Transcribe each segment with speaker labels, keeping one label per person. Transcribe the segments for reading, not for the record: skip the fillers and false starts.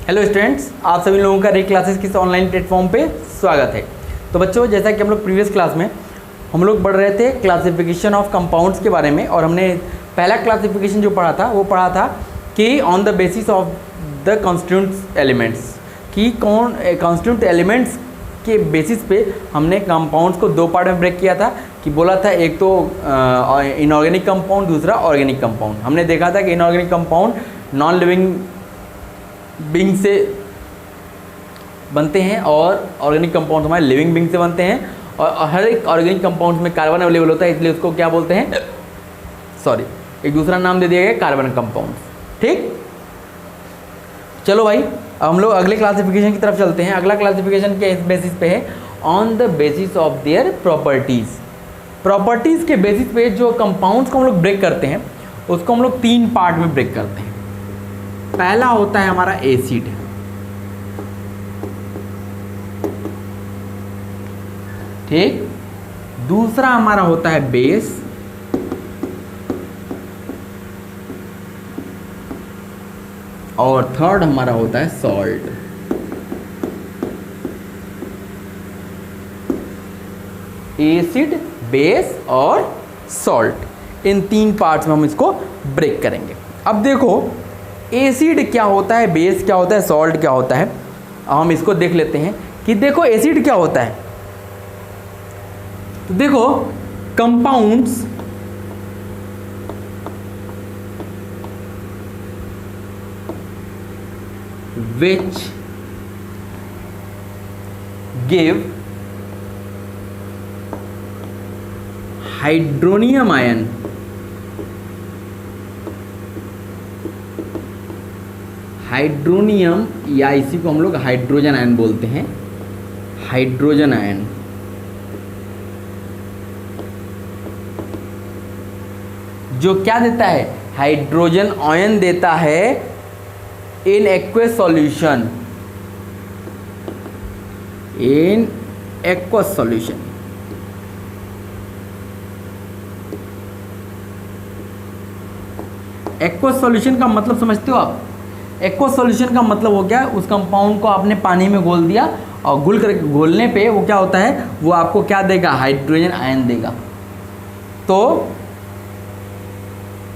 Speaker 1: Hello students, आप सभी लोगों का री क्लासेस किस ऑनलाइन प्लेटफॉर्म पे स्वागत है। तो बच्चों, जैसा कि हम लोग प्रीवियस क्लास में हम लोग पढ़ रहे थे क्लासिफिकेशन ऑफ कंपाउंड्स के बारे में, और हमने पहला क्लासिफिकेशन जो पढ़ा था वो पढ़ा था कि on the basis of the constituent elements, कि कौन कॉन्स्टिट्यूंट एलिमेंट्स के बेसिस पे हमने कंपाउंड्स को दो पार्ट में ब्रेक किया था। कि बोला था एक तो इनऑर्गेनिक कंपाउंड, दूसरा ऑर्गेनिक कंपाउंड। हमने देखा था कि inorganic compound non living being से बनते हैं और ऑर्गेनिक कंपाउंड हमारे लिविंग बीइंग से बनते हैं, और हर एक ऑर्गेनिक कंपाउंड में कार्बन अवेलेबल होता है, इसलिए उसको क्या बोलते हैं, एक दूसरा नाम दे दिया गया कार्बन कंपाउंड। ठीक, चलो भाई, अब हम लोग अगले क्लासिफिकेशन की तरफ चलते हैं। अगला क्लासिफिकेशन के इस बेसिस पे है on the basis of their properties. Properties के बेसिस पे जो कंपाउंड्स को हम लोग ब्रेक करते हैं उसको हम लोग तीन पार्ट में ब्रेक करते हैं। पहला होता है हमारा एसिड, ठीक। दूसरा हमारा होता है बेस, और थर्ड हमारा होता है सॉल्ट। एसिड, बेस और सॉल्ट, इन तीन पार्ट्स में हम इसको ब्रेक करेंगे। अब देखो, एसिड क्या होता है, बेस क्या होता है, सॉल्ट क्या होता है। अब हम इसको देख लेते हैं कि देखो एसिड क्या होता है। तो देखो, compounds which give hydronium ion, hydronium, या इसी को हम लोग हाइड्रोजन आयन बोलते हैं, हाइड्रोजन आयन, जो क्या देता है, हाइड्रोजन आयन देता है in aqueous solution, in aqueous solution. Aqueous solution का मतलब समझते हो आप? एक्वस सॉल्यूशन का मतलब हो गया, उस कंपाउंड को आपने पानी में घोल दिया, और घोलने पे वो क्या होता है, वो आपको क्या देगा, हाइड्रोजन आयन देगा। तो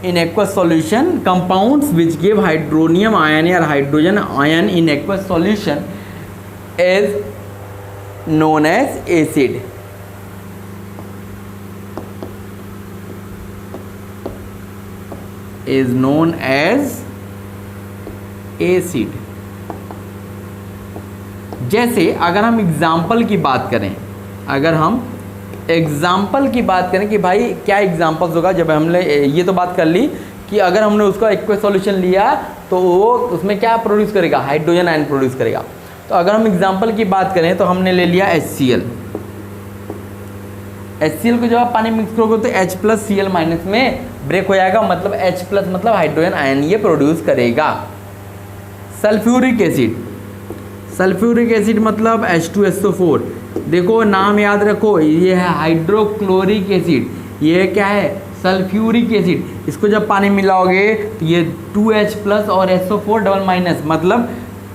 Speaker 1: in aqueous solution, compounds which give hydronium ion or hydrogen ion in aqueous solution is known as acid. Is known as acid. जैसे अगर हम एग्जाम्पल की बात करें, एग्जाम्पल की बात करें कि भाई क्या एग्जाम्पल्स होगा, जब हमने ये तो बात कर ली कि अगर हमने उसका एक्वस सॉल्यूशन लिया तो वो उसमें क्या प्रोड्यूस करेगा, हाइड्रोजन आयन प्रोड्यूस करेगा। तो अगर हम एग्जाम्पल की बात करें तो हमने ले लिया HCl। HCl को जब आप पानी मिक्स करोगे तो H प्लस Cl माइनस में ब्रेक हो जाएगा, मतलब H प्लस मतलब हाइड्रोजन आयन ये प्रोड्यूस करेगा। सल्फ्यूरिक एसिड, सल्फ्यूरिक एसिड मतलब H2SO4। देखो नाम याद रखो, ये है हाइड्रोक्लोरिक एसिड, ये क्या है, सल्फ्यूरिक एसिड। इसको जब पानी मिलाओगे तो ये 2H प्लस और SO4 डबल माइनस, मतलब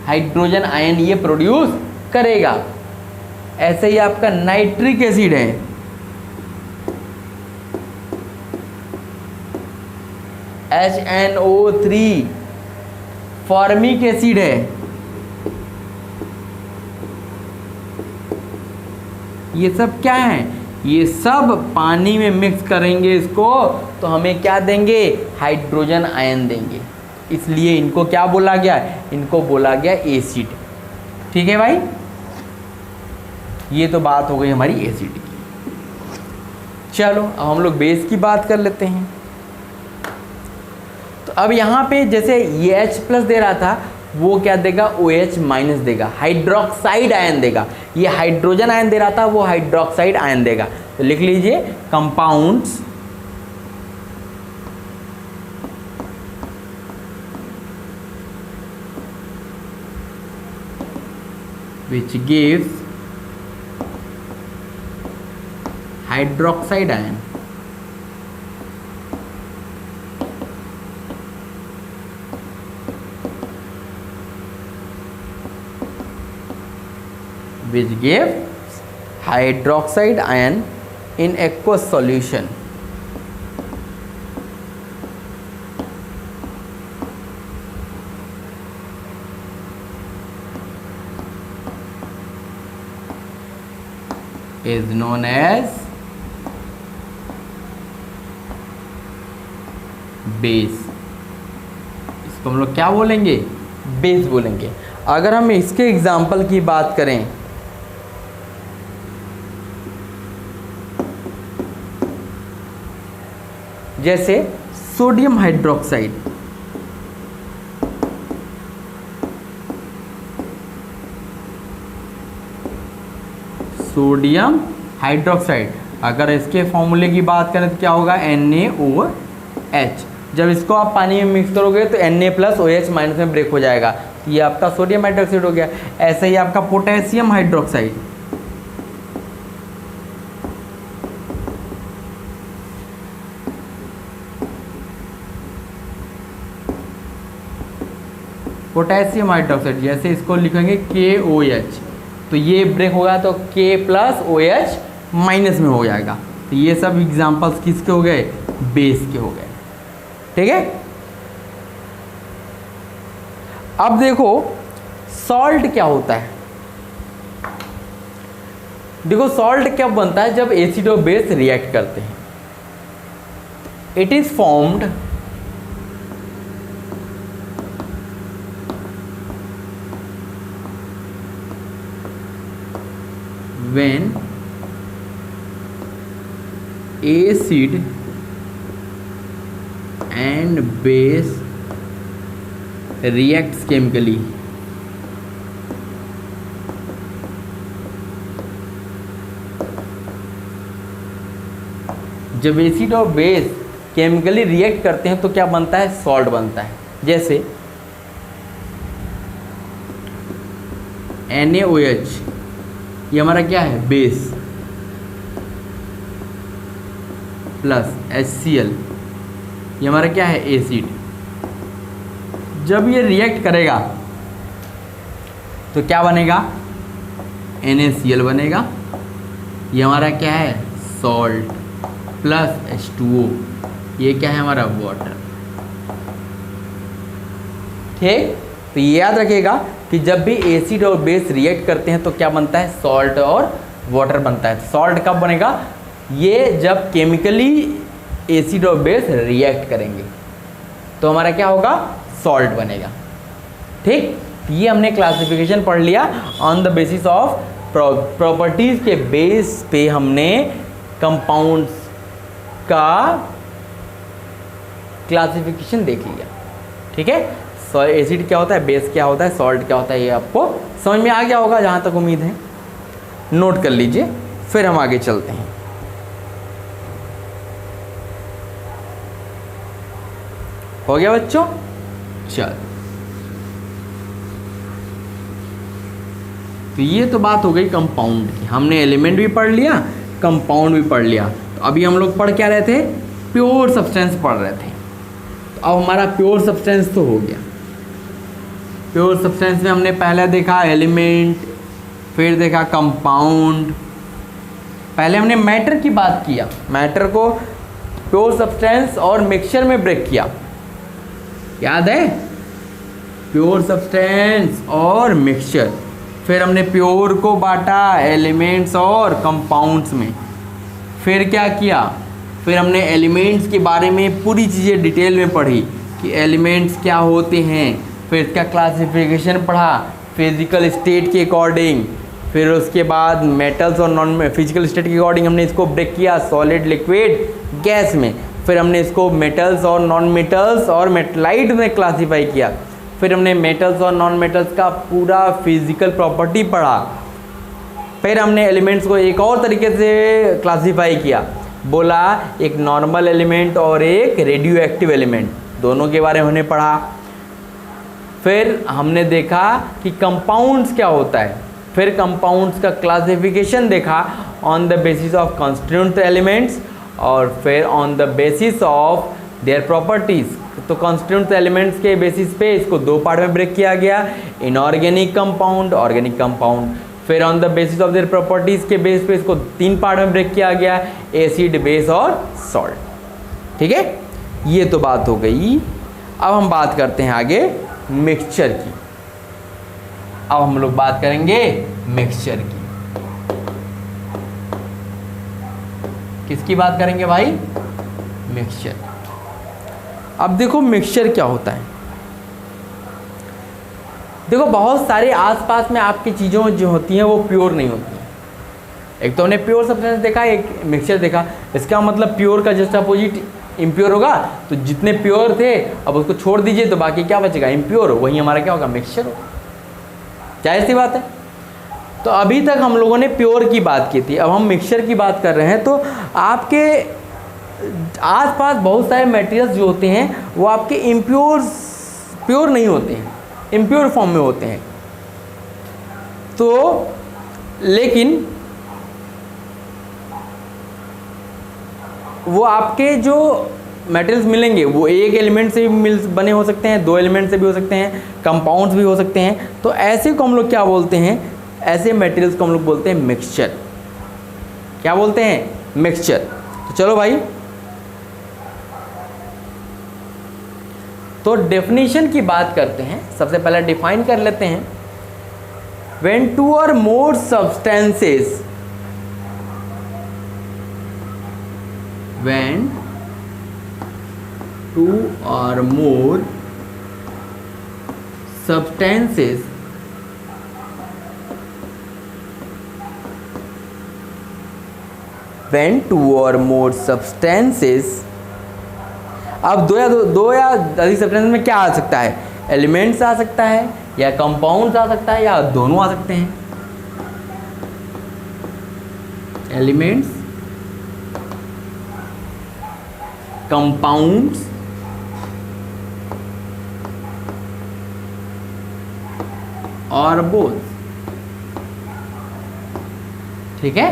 Speaker 1: हाइड्रोजन आयन ये प्रोड्यूस करेगा। ऐसे ही आपका नाइट्रिक एसिड है, HNO3। फॉर्मिक एसिड है, ये सब क्या है, ये सब पानी में मिक्स करेंगे इसको तो हमें क्या देंगे, हाइड्रोजन आयन देंगे, इसलिए इनको क्या बोला गया, इनको बोला गया एसिड। ठीक है भाई, ये तो बात हो गई हमारी एसिड की। चलो अब हम लोग बेस की बात कर लेते हैं। तो अब यहाँ पे जैसे ये H प्लस दे रहा था, वो क्या देगा, OH माइनस देगा, हाइड्रोक्साइड आयन देगा। ये हाइड्रोजन आयन दे रहा था, वो हाइड्रोक्साइड आयन देगा। तो लिख लीजिए, compounds which gives hydroxide ion, which give hydroxide ion in aqueous solution. Is known as base. इसको हम लोग क्या बोलेंगे? बेस बोलेंगे. अगर हम इसके एग्जाम्पल की बात करें, जैसे सोडियम हाइड्रोक्साइड, सोडियम हाइड्रोक्साइड, अगर इसके फॉर्मूले की बात करें तो क्या होगा? NaOH. जब इसको आप पानी में मिक्स करोगे तो Na प्लस OH माइनस में ब्रेक हो जाएगा. ये आपका सोडियम हाइड्रोक्साइड हो गया. ऐसे ही आपका पोटेशियम हाइड्रोक्साइड, पोटेशियम हाइड्रोक्साइड जैसे इसको लिखेंगे KOH, तो ये ब्रेक होगा तो K प्लस OH माइनस में हो जाएगा. तो ये सब एग्जाम्पल्स किसके हो गए? बेस के हो गए. ठीक है. अब देखो सॉल्ट क्या होता है. देखो सॉल्ट क्या बनता है जब एसिड और बेस रिएक्ट करते हैं. It is formed when acid and base reacts chemically. जब एसिड और बेस केमिकली रिएक्ट करते हैं तो क्या बनता है? सॉल्ट बनता है. जैसे NaOH, ये हमारा क्या है? बेस, प्लस HCl, ये हमारा क्या है? एसिड. जब ये रिएक्ट करेगा तो क्या बनेगा? NaCl बनेगा. ये हमारा क्या है? सॉल्ट, प्लस H2O, ये क्या है? हमारा वाटर. ठीक. तो ये याद रखिएगा कि जब भी एसिड और बेस रिएक्ट करते हैं तो क्या बनता है? सॉल्ट और वाटर बनता है. सॉल्ट कब बनेगा? ये जब केमिकली एसिड और बेस रिएक्ट करेंगे तो हमारा क्या होगा? सॉल्ट बनेगा. ठीक. ये हमने क्लासिफिकेशन पढ़ लिया. On the basis of properties के बेस पे हमने कंपाउंड्स का क्लासिफिकेशन देख लिया. ठीक है. एसिड क्या होता है, बेस क्या होता है, सॉल्ट क्या होता है, ये आपको समझ में आ गया होगा जहाँ तक उम्मीद है. नोट कर लीजिए, फिर हम आगे चलते हैं. हो गया बच्चों? चल, तो ये तो बात हो गई कंपाउंड की. हमने एलिमेंट भी पढ़ लिया, कंपाउंड भी पढ़ लिया. तो अभी हम लोग पढ़ क्या रहे थे? प्योर सब्सटेंस पढ़ रहे थे. तो अब हमारा प्योर सब्सटेंस तो हो गया. प्योर सब्सटेंस में हमने पहले देखा एलिमेंट, फिर देखा कंपाउंड. पहले हमने मैटर की बात किया. मैटर को प्योर सब्सटेंस और मिक्सचर में ब्रेक किया. याद है? प्योर सब्सटेंस और मिक्सचर. फिर हमने प्योर को बांटा एलिमेंट्स और कंपाउंड्स में. फिर क्या किया? फिर हमने एलिमेंट्स के बारे में पूरी चीज़ें डिटेल में पढ़ी कि एलिमेंट्स क्या होते हैं. फिर इसका क्लासिफिकेशन पढ़ा फिजिकल स्टेट के अकॉर्डिंग. फिर उसके बाद मेटल्स और नॉन फिजिकल स्टेट के अकॉर्डिंग हमने इसको ब्रेक किया सॉलिड, लिक्विड, गैस में. फिर हमने इसको मेटल्स और नॉन मेटल्स और मेटलाइट में क्लासीफाई किया. फिर हमने मेटल्स और नॉन मेटल्स का पूरा फिजिकल प्रॉपर्टी पढ़ा. फिर हमने एलिमेंट्स को एक और तरीके से क्लासीफाई किया. बोला एक नॉर्मल एलिमेंट और एक रेडियो एक्टिव एलिमेंट, दोनों के बारे में हमने पढ़ा. फिर हमने देखा कि कंपाउंड्स क्या होता है. फिर कंपाउंड्स का क्लासिफिकेशन देखा on the basis of constituent elements और फिर on the basis of their properties. तो कॉन्स्टिट्यूएंट एलिमेंट्स के बेसिस पे इसको दो पार्ट में ब्रेक किया गया, इनऑर्गेनिक कंपाउंड, ऑर्गेनिक कंपाउंड. फिर on the basis of their properties के बेस पे इसको 3 पार्ट में ब्रेक किया गया, एसिड, बेस और सॉल्ट। ठीक है, ये तो बात हो गई। अब हम बात करते हैं आगे मिक्सचर की। अब हम लोग बात करेंगे मिक्सचर की। किसकी बात करेंगे भाई? मिक्सचर। अब देखो मिक्सचर क्या होता है। देखो बहुत सारे आसपास में आपकी चीज़ों जो होती हैं वो प्योर नहीं होती हैं। एक तो हमने प्योर सब्सटेंस देखा, एक मिक्सचर देखा। इसका मतलब प्योर का जस्ट अपोजिट इम्प्योर होगा। तो जितने प्योर थे अब उसको छोड़ दीजिए तो बाकी क्या बचेगा? इम्प्योर। वही हमारा क्या होगा? मिक्सचर होगा। क्या ऐसी बात है? तो अभी तक हम लोगों ने प्योर की बात की थी, अब हम मिक्सचर की बात कर रहे हैं। तो आपके आसपास बहुत सारे मटेरियल्स जो होते हैं वो आपके प्योर नहीं होते हैं, इम्प्योर फॉर्म में होते हैं। तो लेकिन वो आपके जो मटेरियल्स मिलेंगे वो एक एलिमेंट से भी बने हो सकते हैं, 2 एलिमेंट से भी हो सकते हैं, कंपाउंड्स भी हो सकते हैं। तो ऐसे को हम लोग क्या बोलते हैं? ऐसे मटेरियल्स को हम लोग बोलते हैं मिक्सचर। क्या बोलते हैं? मिक्सचर। तो चलो भाई, तो डेफिनेशन की बात करते हैं। सबसे पहले डिफाइन कर लेते हैं। When 2 or more substances, when 2 or more substances when 2 or more substances, अब दो या अधिक सब्सटेंस में क्या आ सकता है? एलिमेंट्स आ सकता है या कंपाउंड्स आ सकता है या दोनों आ सकते हैं। एलिमेंट्स, कंपाउंड्स और बोथ। ठीक है।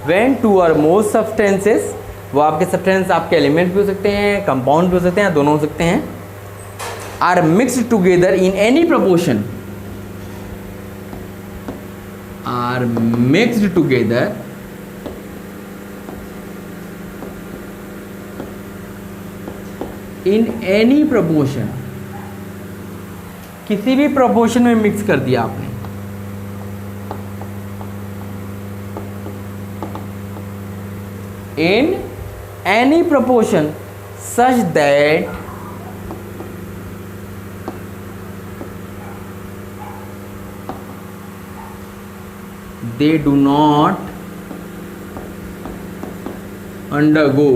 Speaker 1: When 2 or more substances, वो आपके सब्सटेंस आपके एलिमेंट भी हो सकते हैं, कंपाउंड भी हो सकते हैं, दोनों हो सकते हैं, are mixed together in any proportion, are mixed together in any proportion, किसी भी प्रपोर्शन में मिक्स कर दिया आपने, in any proportion such that they do not undergo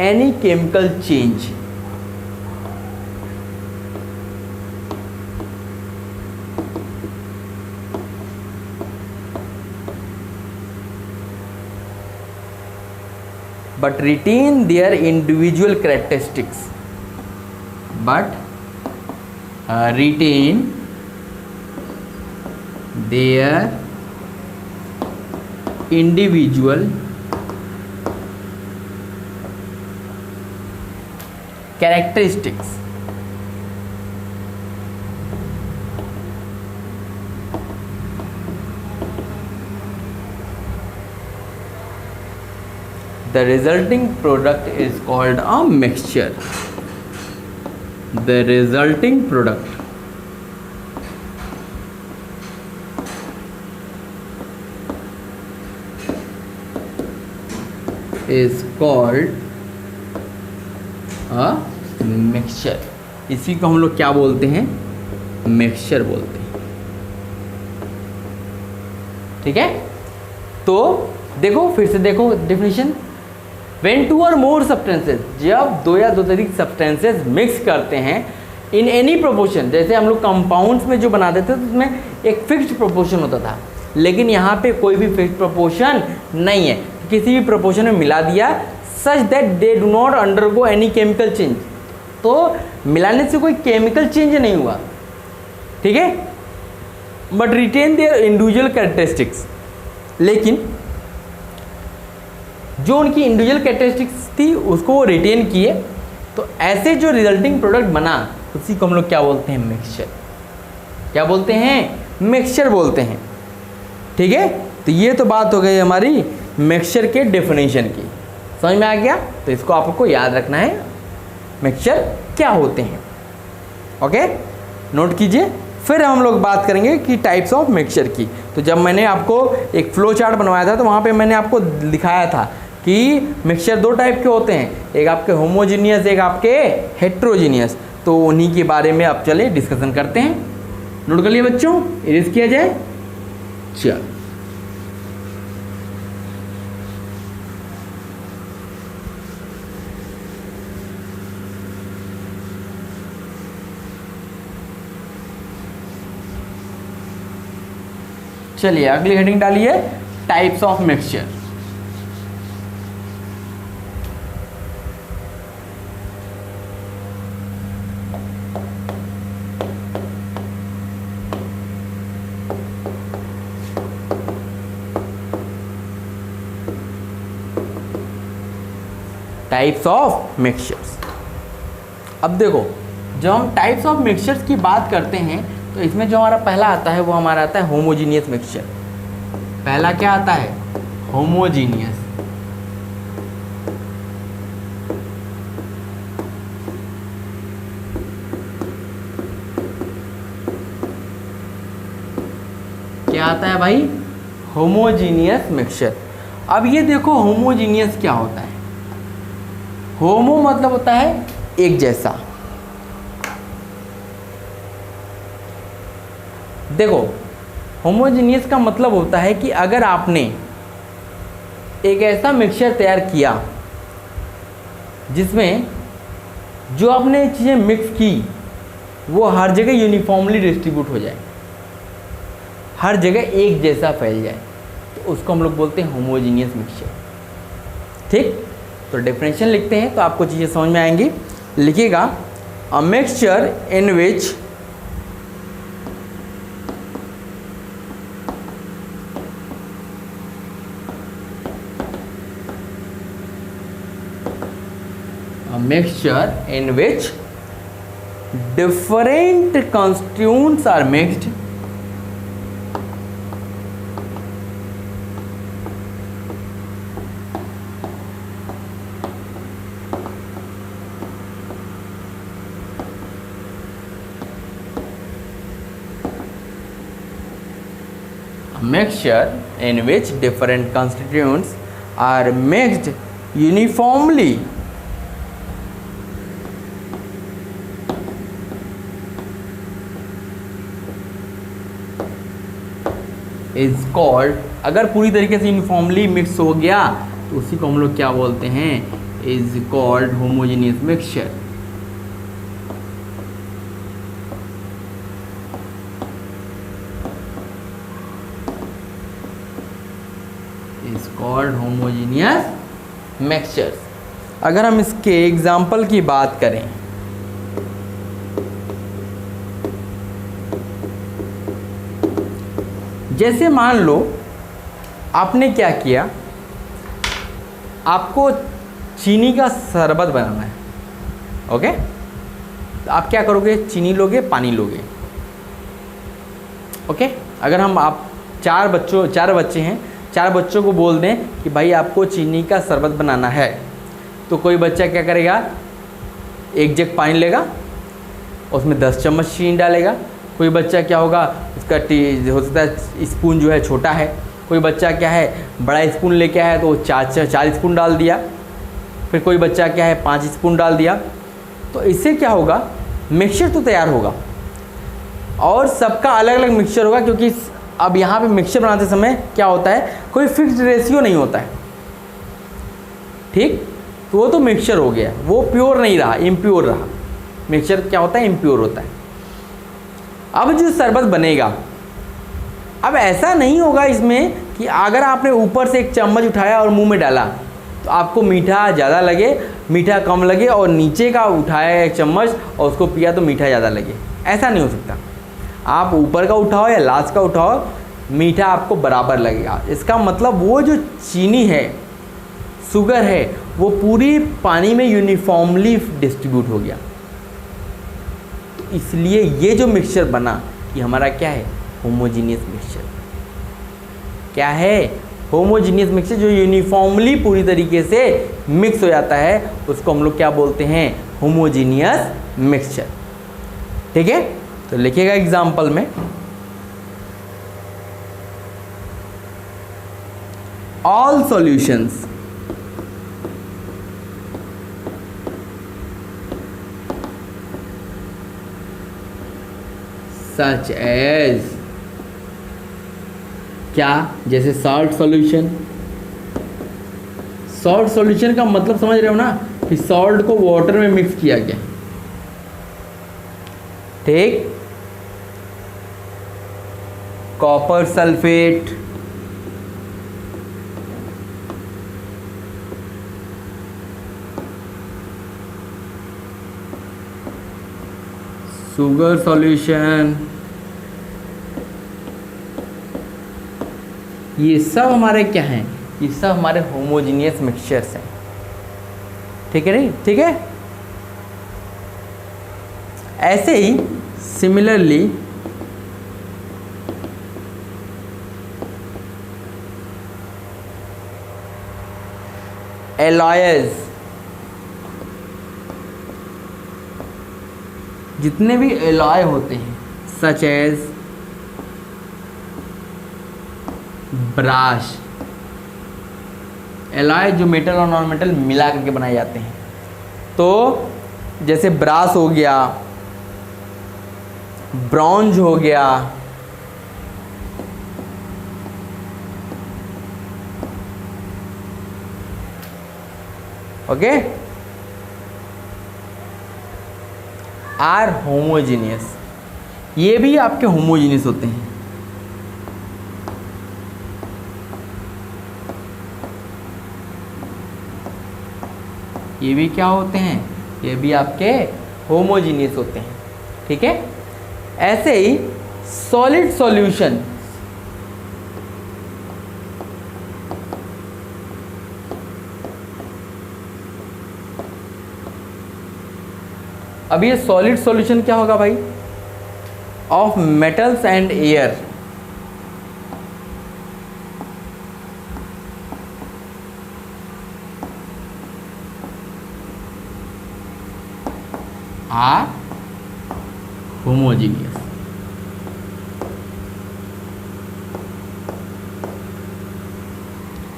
Speaker 1: any chemical change, but retain their individual characteristics, retain their individual characteristics. The resulting product is called a mixture. The resulting product is called a mixture. इसी को हम लोग क्या बोलते हैं? Mixture बोलते हैं। ठीक है। तो देखो, फिर से देखो definition. When 2 or more substances, जब 2 या 2 से अधिक सब्सटेंसेस मिक्स करते हैं इन एनी प्रोपोर्शन, जैसे हम लोग कंपाउंड्स में जो बनाते थे तो उसमें एक फिक्स्ड प्रोपोर्शन होता था, लेकिन यहाँ पे कोई भी फिक्स्ड प्रोपोर्शन नहीं है, किसी भी प्रोपोर्शन में मिला दिया, such that they do not undergo any chemical change. तो मिलाने से कोई केमिकल चेंज नहीं हुआ, ठीक है, but retain their individual characteristics. लेकिन जो उनकी इंडिविजुअल कैरेक्टरिस्टिक्स थी उसको वो रिटेन किए, तो ऐसे जो रिजल्टिंग प्रोडक्ट बना उसी को हम लोग क्या बोलते हैं, मिक्सचर। क्या बोलते हैं, मिक्सचर बोलते हैं। ठीक है, तो ये तो बात हो गई हमारी मिक्सचर के डेफिनेशन की, समझ में आ गया। तो इसको आपको याद रखना है, मिक्सचर क्या होते हैं। ओके, नोट कीजिए। फिर हम लोग बात करेंगे कि टाइप्स ऑफ मिक्सचर की। तो जब मैंने आपको एक फ्लो चार्ट बनवाया था तो वहाँ पे मैंने आपको दिखाया था कि मिक्सचर दो टाइप के होते हैं, एक आपके होमोजीनियस, एक आपके हेट्रोजीनियस। तो उन्हीं के बारे में अब चले डिस्कशन करते हैं। नोट कर लिए बच्चों, इरेज किया जाए। चल, चलिए अगली हेडिंग डालिए, types of mixture. Types of mixtures. अब देखो, जब हम टाइप्स ऑफ मिक्सचर्स की बात करते हैं तो इसमें जो हमारा पहला आता है वो हमारा आता है होमोजीनियस मिक्सचर। पहला क्या आता है, होमोजीनियस। क्या आता है भाई, होमोजीनियस मिक्सचर। अब ये देखो होमोजीनियस क्या होता है। होमो मतलब होता है एक जैसा। देखो, होमोजीनियस का मतलब होता है कि अगर आपने एक ऐसा मिक्सचर तैयार किया जिसमें जो आपने चीज़ें मिक्स की वो हर जगह यूनिफॉर्मली डिस्ट्रीब्यूट हो जाए, हर जगह एक जैसा फैल जाए, तो उसको हम लोग बोलते हैं होमोजीनियस मिक्सचर। ठीक, तो डेफिनेशन लिखते हैं तो आपको चीज़ें समझ में आएंगी। लिखिएगा, a mixture in which different constituents are mixed uniformly is called, अगर पूरी तरीके से यूनिफॉर्मली मिक्स हो गया तो उसी को हम लोग क्या बोलते हैं, is called homogeneous mixture. Is called homogeneous mixture. अगर हम इसके एग्जाम्पल की बात करें, जैसे मान लो आपने क्या किया, आपको चीनी का शरबत बनाना है। ओके, तो आप क्या करोगे, चीनी लोगे, पानी लोगे। ओके, अगर हम आप चार बच्चे हैं, चार बच्चों को बोल दें कि भाई आपको चीनी का शरबत बनाना है, तो कोई बच्चा क्या करेगा, एक जग पानी लेगा, उसमें 10 चम्मच चीनी डालेगा। कोई बच्चा क्या होगा, उसका हो सकता है स्पून जो है छोटा है, कोई बच्चा क्या है बड़ा स्पून लेके आया तो 4 स्पून डाल दिया, फिर कोई बच्चा क्या है 5 स्पून डाल दिया। तो इससे क्या होगा, मिक्सचर तो तैयार होगा और सबका अलग अलग मिक्सचर होगा, क्योंकि अब यहाँ पे मिक्सचर बनाते समय क्या होता है, कोई फिक्स्ड रेशियो नहीं होता है। ठीक, तो वो तो मिक्सचर हो गया, वो प्योर नहीं रहा, इम्प्योर रहा। मिक्सचर क्या होता है, इम्प्योर होता है। अब जो शरबत बनेगा, अब ऐसा नहीं होगा इसमें कि अगर आपने ऊपर से एक चम्मच उठाया और मुंह में डाला तो आपको मीठा ज़्यादा लगे, मीठा कम लगे, और नीचे का उठाया एक चम्मच और उसको पिया तो मीठा ज़्यादा लगे। ऐसा नहीं हो सकता। आप ऊपर का उठाओ या लास्ट का उठाओ, मीठा आपको बराबर लगेगा। इसका मतलब वो जो चीनी है, शुगर है, वो पूरी पानी में यूनिफॉर्मली डिस्ट्रीब्यूट हो गया। तो इसलिए ये जो मिक्सचर बना ये हमारा क्या है, होमोजीनियस मिक्सचर। क्या है, होमोजीनियस मिक्सचर, जो यूनिफॉर्मली पूरी तरीके से मिक्स हो जाता है उसको हम लोग क्या बोलते हैं, होमोजीनियस मिक्सचर। ठीक है, तो लिखिएगा एग्जाम्पल में, ऑल सॉल्यूशंस सच एज, क्या, जैसे सॉल्ट सॉल्यूशन। सॉल्ट सॉल्यूशन का मतलब समझ रहे हो ना, कि सॉल्ट को वाटर में मिक्स किया गया। ठीक, कॉपर सल्फेट, शुगर सॉल्यूशन, ये सब हमारे क्या हैं, ये सब हमारे होमोजीनियस मिक्सचर्स हैं। ठीक है नहीं, ठीक है। ऐसे ही सिमिलरली एलॉयज, जितने भी एलॉय होते हैं सच एज ब्राश, एलॉय जो मेटल और नॉन मेटल मिला करके बनाए जाते हैं। तो जैसे ब्रास हो गया, ब्रॉन्ज हो गया, ओके, आर होमोजीनियस, ये भी आपके होमोजीनियस होते हैं। ये भी क्या होते हैं, ये भी आपके होमोजीनियस होते हैं। ठीक है, ऐसे ही सॉलिड सॉल्यूशन, अब ये सॉलिड सॉल्यूशन क्या होगा भाई, of metals and air. Are homogeneous.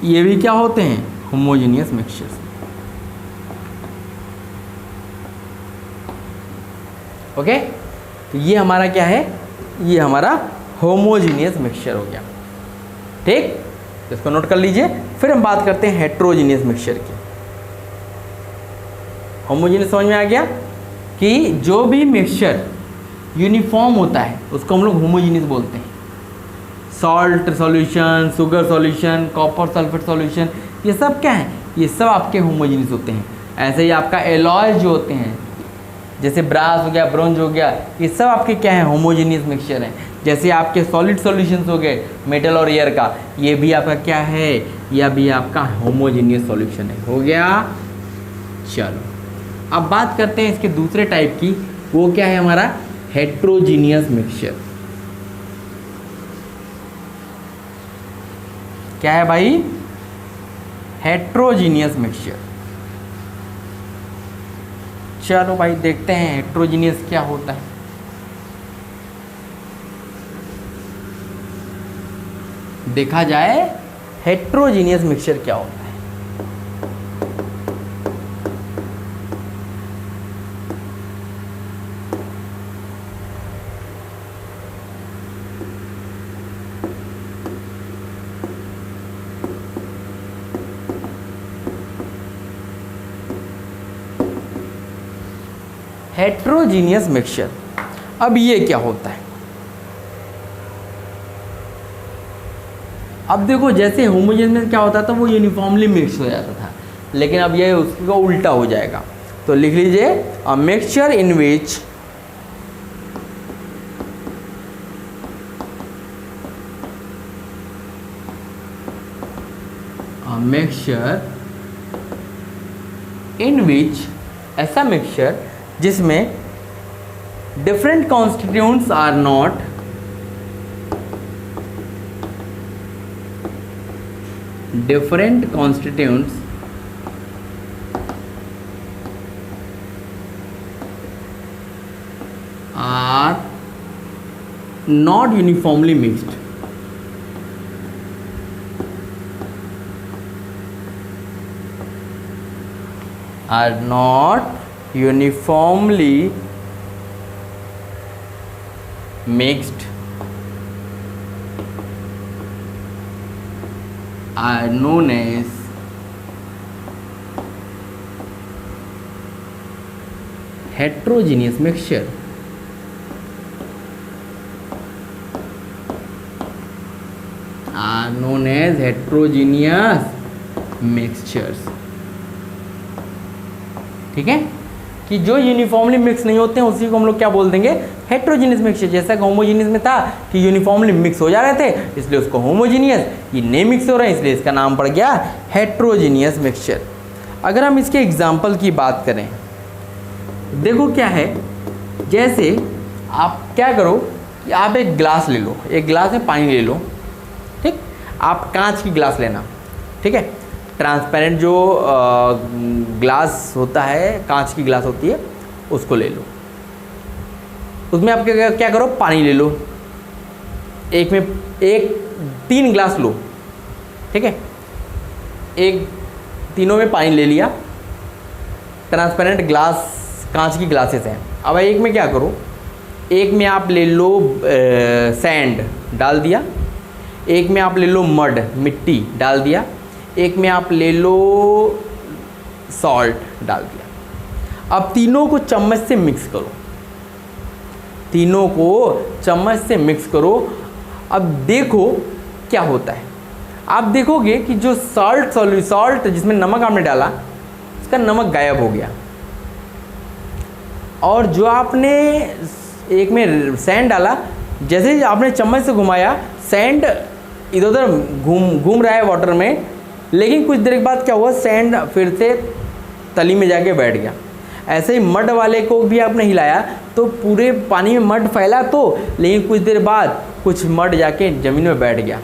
Speaker 1: ये भी क्या होते हैं, होमोजीनियस मिक्सचर्स। ओके, तो ये हमारा क्या है, ये हमारा होमोजीनियस मिक्सचर हो गया। ठीक, इसको नोट कर लीजिए। फिर हम बात करते हैं हेट्रोजीनियस मिक्सचर की। होमोजीनियस समझ में आ गया कि जो भी मिक्सचर यूनिफॉर्म होता है उसको हम लोग होमोजीनियस बोलते हैं। Salt solution, sugar solution, copper sulphate solution, ये सब क्या है, ये सब आपके होमोजीनियस होते हैं। ऐसे ही आपका एलॉयज जो होते हैं, जैसे ब्रास हो गया, ब्रोंज हो गया, ये सब आपके क्या है, होमोजीनियस मिक्सचर हैं। जैसे आपके सॉलिड सॉल्यूशंस हो गए मेटल और एयर का, ये भी आपका क्या है, यह भी आपका होमोजीनियस सॉल्यूशन है। हो गया। चलो अब बात करते हैं इसके दूसरे टाइप की, वो क्या है हमारा, हेट्रोजीनियस मिक्सचर। क्या है भाई, हेट्रोजीनियस मिक्सचर। चलो भाई देखते हैं हेट्रोजीनियस क्या होता है। देखा जाए हेट्रोजीनियस मिक्सचर क्या होता है। हेट्रोजीनियस मिक्सचर, अब ये क्या होता है। अब देखो जैसे होमोजेनियस में क्या होता था, वो यूनिफॉर्मली मिक्स हो जाता था, लेकिन अब ये उसका उल्टा हो जाएगा। तो लिख लीजिए, अ मिक्सचर इन विच इन विच, ऐसा मिक्सचर जिसमें different constituents are not uniformly mixed. Are not uniformly mixed, are known as heterogeneous mixture. Are known as heterogeneous mixtures. ठीक है, कि जो यूनिफॉर्मली मिक्स नहीं होते हैं उसी को हम लोग क्या बोल देंगे, हेट्रोजीनियस मिक्सचर। जैसा कि होमोजीनियस में था कि यूनिफॉर्मली मिक्स हो जा रहे थे इसलिए उसको होमोजीनियस, ये नहीं मिक्स हो रहे हैं इसलिए इसका नाम पड़ गया हेट्रोजीनियस मिक्सचर। अगर हम इसके एग्जाम्पल की बात करें, देखो क्या है, जैसे आप क्या करो कि आप एक ग्लास ले लो, एक ग्लास में पानी ले लो, ठीक, आप कांच की ग्लास लेना, ठीक है, ट्रांसपेरेंट जो ग्लास होता है, कांच की ग्लास होती है, उसको ले लो। उसमें आप क्या करो, पानी ले लो, एक में 3 ग्लास लो, ठीक है, तीनों में पानी ले लिया, ट्रांसपेरेंट ग्लास कांच की ग्लासेस हैं। अब एक में क्या करो, एक में आप ले लो सैंड डाल दिया, एक में आप ले लो मड मिट्टी डाल दिया, एक में आप ले लो सॉल्ट डाल दिया। अब तीनों को चम्मच से मिक्स करो, तीनों को चम्मच से मिक्स करो। अब देखो क्या होता है, आप देखोगे कि जो सॉल्ट जिसमें नमक आपने डाला उसका नमक गायब हो गया, और जो आपने एक में सैंड डाला, जैसे ही आपने चम्मच से घुमाया सैंड इधर उधर घूम रहा है वाटर में, लेकिन कुछ देर के बाद क्या हुआ, सैंड फिर से तली में जाके बैठ गया। ऐसे ही मड वाले को भी आपने हिलाया तो पूरे पानी में मड फैला तो, लेकिन कुछ देर बाद कुछ मड जाके ज़मीन में बैठ गया।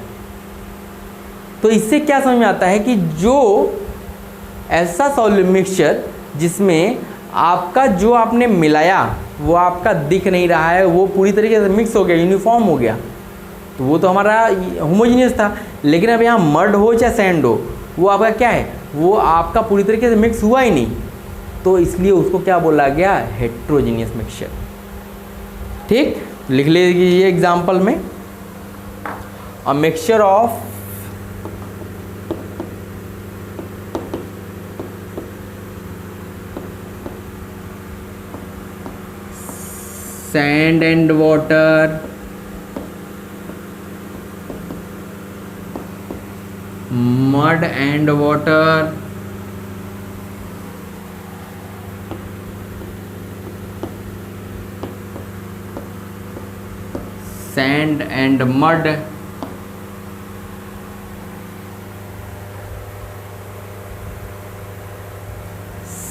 Speaker 1: तो इससे क्या समझ में आता है कि जो ऐसा सॉल्यूट मिक्सचर जिसमें आपका जो आपने मिलाया वो आपका दिख नहीं रहा है, वो पूरी तरीके से मिक्स हो गया, यूनिफॉर्म हो गया, तो वो तो हमारा होमोजीनियस था। लेकिन अब यहाँ मड हो चाहे सैंड हो, वो आपका क्या है, वो आपका पूरी तरीके से मिक्स हुआ ही नहीं, तो इसलिए उसको क्या बोला गया, हेट्रोजीनियस मिक्सचर। ठीक, लिख लीजिए एग्जाम्पल में, a mixture of sand and water, mud and water, sand and mud,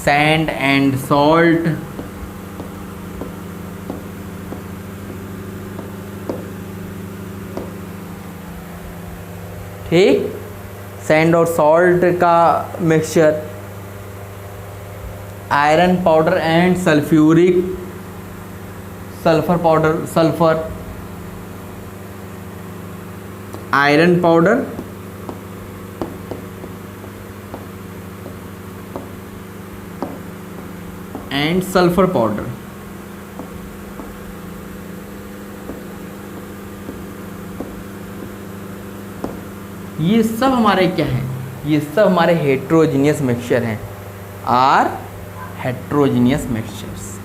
Speaker 1: sand and salt, ठीक, सैंड और सॉल्ट का mixture, iron powder and sulphur powder, sulphur, iron powder and sulphur powder. ये सब हमारे क्या हैं, ये सब हमारे हेट्रोजीनियस मिक्सचर हैं, आर हेट्रोजीनियस मिक्सचर्स।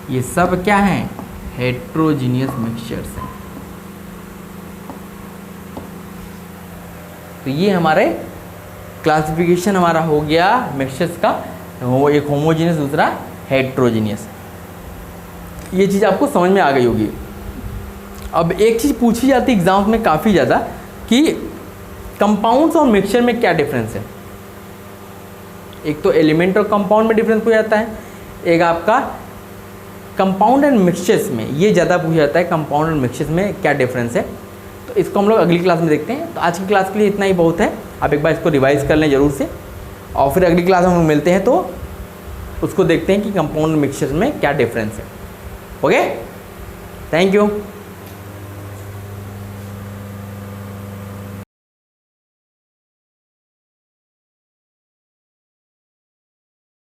Speaker 1: ये सब क्या हैं, हेट्रोजीनियस मिक्सचर्स हैं। तो ये हमारे क्लासिफिकेशन हमारा हो गया मिक्सचर्स का, एक होमोजीनियस दूसरा हेट्रोजीनियस। ये चीज़ आपको समझ में आ गई होगी। अब एक चीज़ पूछी जाती है एग्जाम्स में काफ़ी ज़्यादा कि कंपाउंड्स और मिक्सचर में क्या डिफरेंस है। एक तो एलिमेंट और कंपाउंड में डिफरेंस पूछा जाता है, एक आपका कंपाउंड एंड मिक्सचर्स में, ये ज़्यादा पूछा जाता है कंपाउंड एंड मिक्सचर्स में क्या डिफरेंस है। तो इसको हम लोग अगली क्लास में देखते हैं। तो आज की क्लास के लिए इतना ही बहुत है, आप एक बार इसको रिवाइज कर लें ज़रूर से, और फिर अगली क्लास में हम लोग मिलते हैं तो उसको देखते हैं कि कंपाउंड मिक्सचर्स में क्या डिफरेंस है। Okay, thank you.